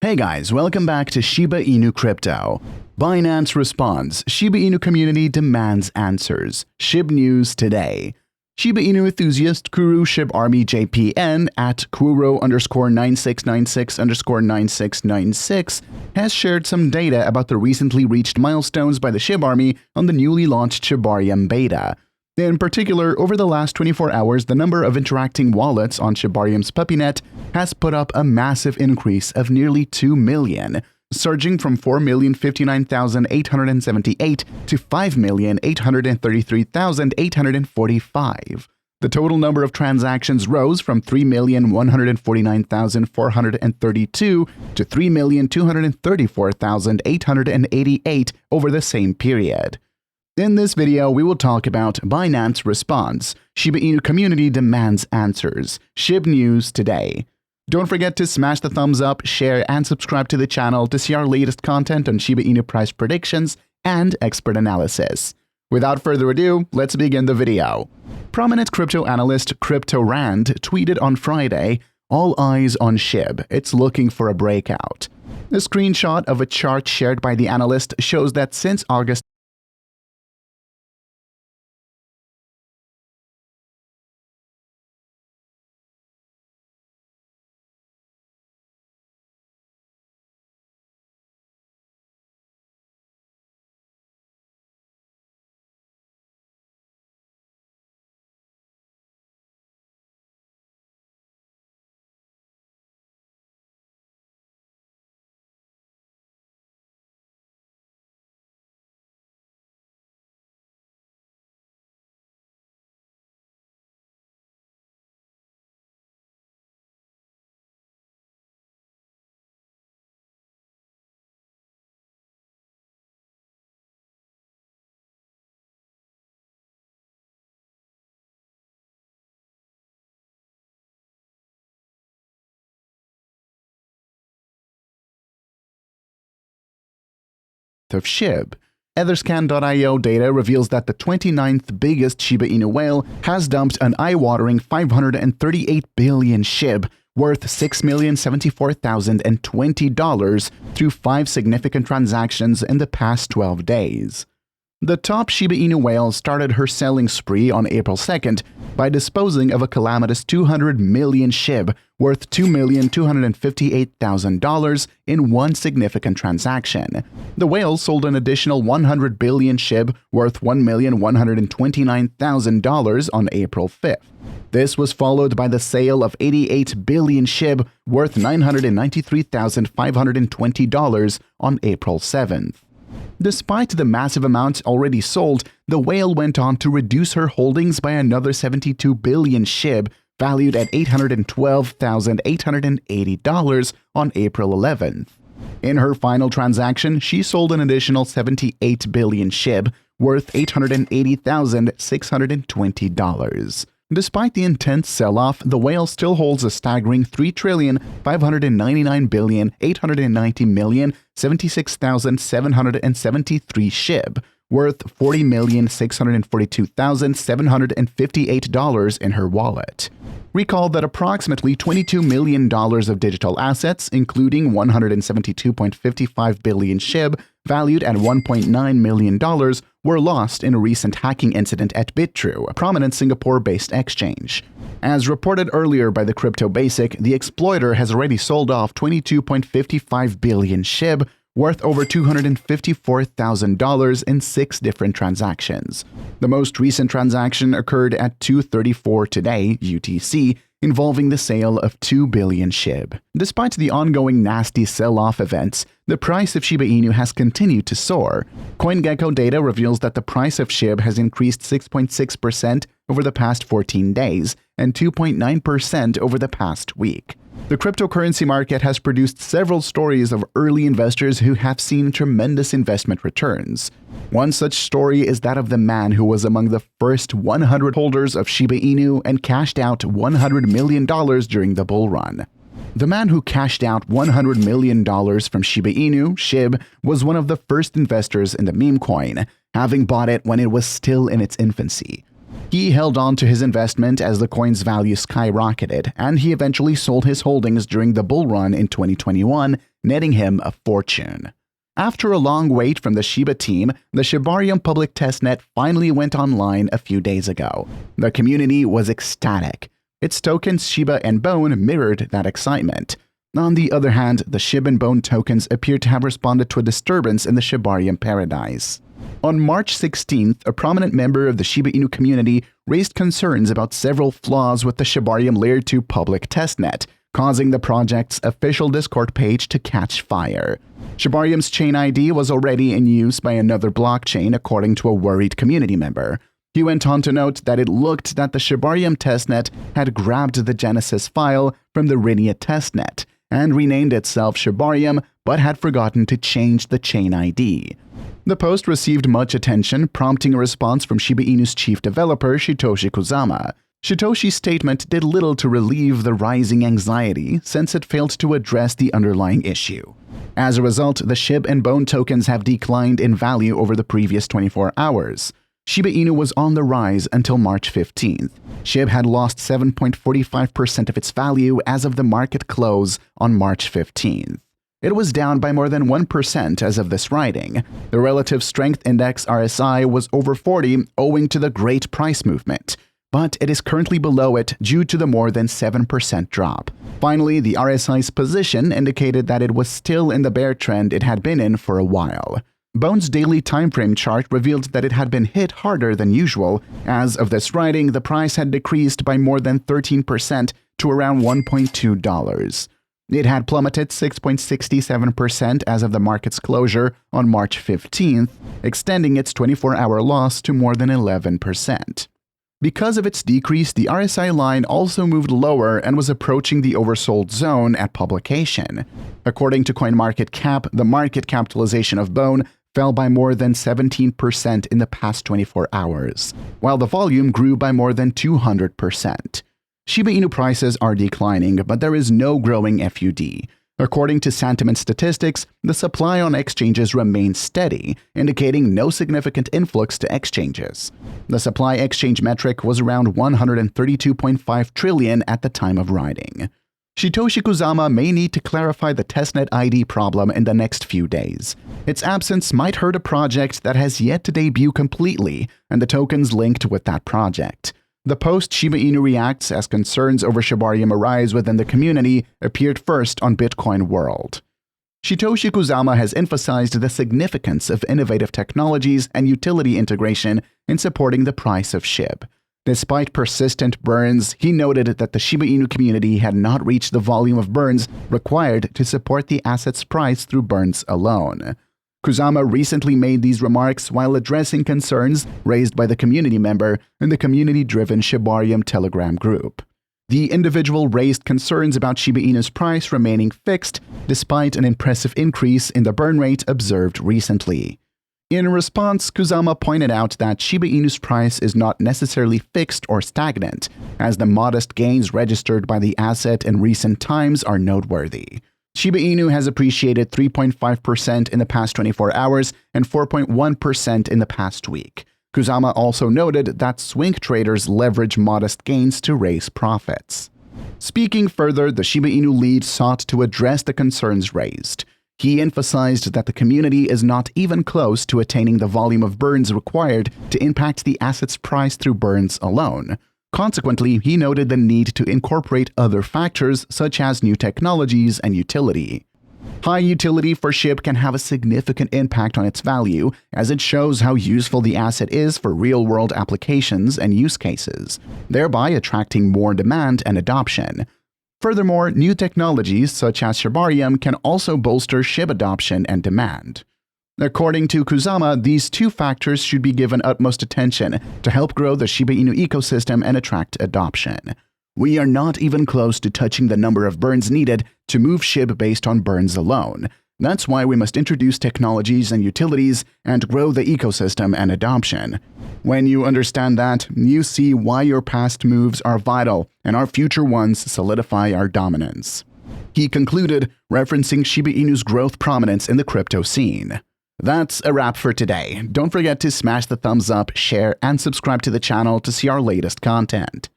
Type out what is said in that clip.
Hey guys, welcome back to Shiba Inu Crypto. Binance responds, Shiba Inu community demands answers. Shib news today. Shiba Inu enthusiast Kuro Shib Army JPN at Kuro_9696_9696 has shared some data about the recently reached milestones by the Shib Army on the newly launched Shibarium beta. In particular, over the last 24 hours, the number of interacting wallets on Shibarium's puppynet has put up a massive increase of nearly 2 million, surging from 4,059,878 to 5,833,845. The total number of transactions rose from 3,149,432 to 3,234,888 over the same period. In this video, we will talk about Binance response, Shiba Inu community demands answers, Shib news today. Don't forget to smash the thumbs up, share, and subscribe to the channel to see our latest content on Shiba Inu price predictions and expert analysis. Without further ado, let's begin the video. Prominent crypto analyst CryptoRand tweeted on Friday, "All eyes on Shib, it's looking for a breakout." A screenshot of a chart shared by the analyst shows that since August of Shib. Etherscan.io data reveals that the 29th biggest Shiba Inu whale has dumped an eye-watering 538 billion Shib, worth $6,074,020 through 5 significant transactions in the past 12 days. The top Shiba Inu whale started her selling spree on April 2nd by disposing of a calamitous 200 million Shib, worth $2,258,000 in one significant transaction. The whale sold an additional 100 billion Shib, worth $1,129,000 on April 5th. This was followed by the sale of 88 billion Shib, worth $993,520 on April 7th. Despite the massive amounts already sold, the whale went on to reduce her holdings by another 72 billion Shib, valued at $812,880 on April 11th. In her final transaction, she sold an additional 78 billion Shib, worth $880,620. Despite the intense sell-off, the whale still holds a staggering 3,599,890,076,773 Shib, worth $40,642,758 in her wallet. Recall that approximately $22 million of digital assets, including 172.55 billion Shib, valued at $1.9 million, were lost in a recent hacking incident at BitTrue, a prominent Singapore-based exchange. As reported earlier by the Crypto Basic, the exploiter has already sold off 22.55 billion Shib, worth over $254,000 in 6 different transactions. The most recent transaction occurred at 2:34 today UTC, involving the sale of 2 billion Shib. Despite the ongoing nasty sell-off events, the price of Shiba Inu has continued to soar. CoinGecko data reveals that the price of Shib has increased 6.6% over the past 14 days and 2.9% over the past week. The cryptocurrency market has produced several stories of early investors who have seen tremendous investment returns. One such story is that of the man who was among the first 100 holders of Shiba Inu and cashed out $100 million during the bull run. The man who cashed out $100 million from Shiba Inu, Shib, was one of the first investors in the meme coin, having bought it when it was still in its infancy. He held on to his investment as the coin's value skyrocketed, and he eventually sold his holdings during the bull run in 2021 netting him a fortune. After a long wait from the Shiba team, the Shibarium public testnet finally went online a few days ago. The community was ecstatic. Its tokens Shiba and Bone mirrored that excitement. On the other hand, the Shib and Bone tokens appear to have responded to a disturbance in the Shibarium paradise. On March 16th, a prominent member of the Shiba Inu community raised concerns about several flaws with the Shibarium Layer 2 public testnet, causing the project's official Discord page to catch fire. Shibarium's chain ID was already in use by another blockchain, according to a worried community member. He went on to note that it looked that the Shibarium testnet had grabbed the Genesis file from the Rinia testnet and renamed itself Shibarium, but had forgotten to change the chain ID. The post received much attention, prompting a response from Shiba Inu's chief developer, Shitoshi Kusama. Shitoshi's statement did little to relieve the rising anxiety, since it failed to address the underlying issue. As a result, the Shib and Bone tokens have declined in value over the previous 24 hours. Shiba Inu was on the rise until March 15th. Shib had lost 7.45% of its value as of the market close on March 15th. It was down by more than 1% as of this writing. The relative strength index RSI was over 40 owing to the great price movement, but it is currently below it due to the more than 7% drop. Finally, the RSI's position indicated that it was still in the bear trend it had been in for a while. Bone's daily timeframe chart revealed that it had been hit harder than usual. As of this writing, the price had decreased by more than 13% to around $1.2. It had plummeted 6.67% as of the market's closure on March 15th, extending its 24-hour loss to more than 11%. Because of its decrease, the RSI line also moved lower and was approaching the oversold zone at publication. According to CoinMarketCap, the market capitalization of Bone fell by more than 17% in the past 24 hours, while the volume grew by more than 200%. Shiba Inu prices are declining, but there is no growing FUD. According to sentiment statistics, the supply on exchanges remains steady, indicating no significant influx to exchanges. The supply exchange metric was around 132.5 trillion at the time of writing. Shitoshi Kusama may need to clarify the testnet ID problem in the next few days. Its absence might hurt a project that has yet to debut completely, and the tokens linked with that project. The post Shiba Inu reacts as concerns over Shibarium arise within the community appeared first on Bitcoin World. Shitoshi Kusama has emphasized the significance of innovative technologies and utility integration in supporting the price of Shib. Despite persistent burns, he noted that the Shiba Inu community had not reached the volume of burns required to support the asset's price through burns alone. Kusama recently made these remarks while addressing concerns raised by the community member in the community-driven Shibarium Telegram group. The individual raised concerns about Shiba Inu's price remaining fixed despite an impressive increase in the burn rate observed recently. In response, Kusama pointed out that Shiba Inu's price is not necessarily fixed or stagnant, as the modest gains registered by the asset in recent times are noteworthy. Shiba Inu has appreciated 3.5% in the past 24 hours and 4.1% in the past week. Kusama also noted that swing traders leverage modest gains to raise profits. Speaking further, the Shiba Inu lead sought to address the concerns raised. He emphasized that the community is not even close to attaining the volume of burns required to impact the asset's price through burns alone. Consequently, he noted the need to incorporate other factors such as new technologies and utility. High utility for Shib can have a significant impact on its value, as it shows how useful the asset is for real-world applications and use cases, thereby attracting more demand and adoption. Furthermore, new technologies such as Shibarium can also bolster Shib adoption and demand. According to Kusama, these two factors should be given utmost attention to help grow the Shiba Inu ecosystem and attract adoption. We are not even close to touching the number of burns needed to move Shib based on burns alone. That's why we must introduce technologies and utilities and grow the ecosystem and adoption. When you understand that, you see why your past moves are vital and our future ones solidify our dominance. He concluded, referencing Shiba Inu's growth prominence in the crypto scene. That's a wrap for today. Don't forget to smash the thumbs up, share, and subscribe to the channel to see our latest content.